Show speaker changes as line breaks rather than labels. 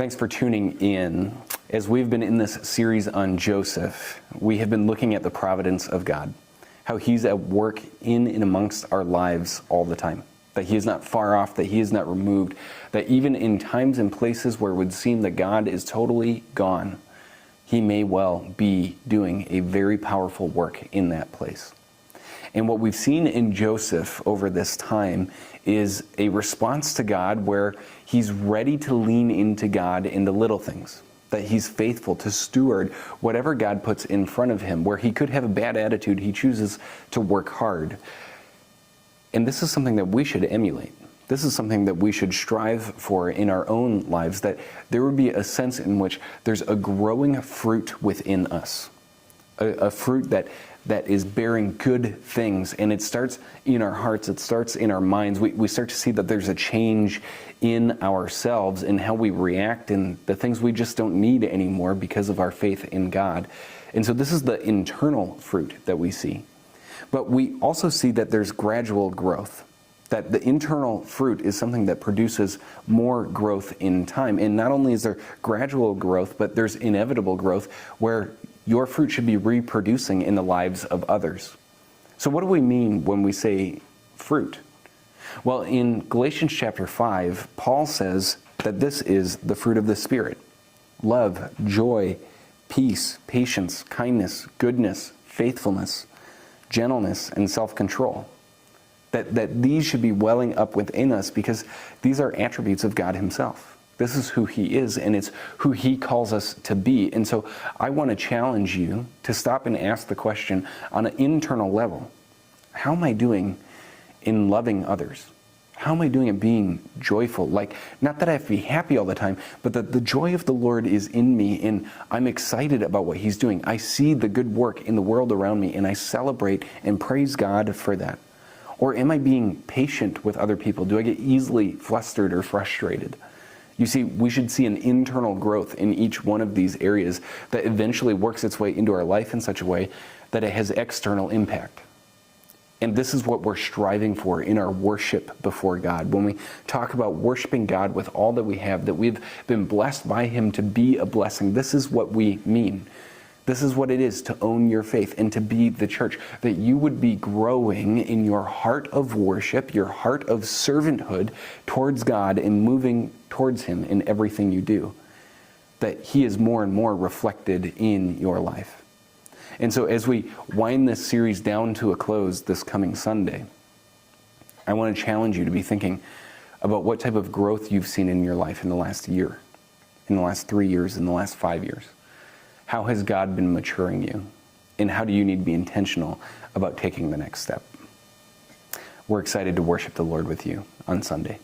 Thanks for tuning in. As we've been in this series on Joseph, we have been looking at the providence of God, how he's at work in and amongst our lives all the time, that he is not far off, that he is not removed, that even in times and places where it would seem that God is totally gone, he may well be doing a very powerful work in that place. And what we've seen in Joseph over this time is a response to God where he's ready to lean into God in the little things, that he's faithful to steward whatever God puts in front of him. Where he could have a bad attitude, he chooses to work hard. And this is something that we should emulate. This is something that we should strive for in our own lives, that there would be a sense in which there's a growing fruit within us, a fruit that is bearing good things, and it starts in our hearts, it starts in our minds. We start to see that there's a change in ourselves and how we react and the things we just don't need anymore because of our faith in God. And so this is the internal fruit that we see. But we also see that there's gradual growth, that the internal fruit is something that produces more growth in time. And not only is there gradual growth, but there's inevitable growth where your fruit should be reproducing in the lives of others. So what do we mean when we say fruit? Well, in Galatians chapter 5, Paul says that this is the fruit of the Spirit: love, joy, peace, patience, kindness, goodness, faithfulness, gentleness, and self-control. That these should be welling up within us because these are attributes of God himself. This is who he is, and it's who he calls us to be. And so I want to challenge you to stop and ask the question on an internal level: how am I doing in loving others? How am I doing at being joyful? Like, not that I have to be happy all the time, but that the joy of the Lord is in me, and I'm excited about what he's doing. I see the good work in the world around me, and I celebrate and praise God for that. Or am I being patient with other people? Do I get easily flustered or frustrated? You see, we should see an internal growth in each one of these areas that eventually works its way into our life in such a way that it has external impact. And this is what we're striving for in our worship before God. When we talk about worshiping God with all that we have, that we've been blessed by him to be a blessing, this is what we mean. This is what it is to own your faith and to be the church, that you would be growing in your heart of worship, your heart of servanthood towards God and moving towards him in everything you do, that he is more and more reflected in your life. And so as we wind this series down to a close this coming Sunday, I want to challenge you to be thinking about what type of growth you've seen in your life in the last year, in the last 3 years, in the last 5 years. How has God been maturing you? And how do you need to be intentional about taking the next step? We're excited to worship the Lord with you on Sunday.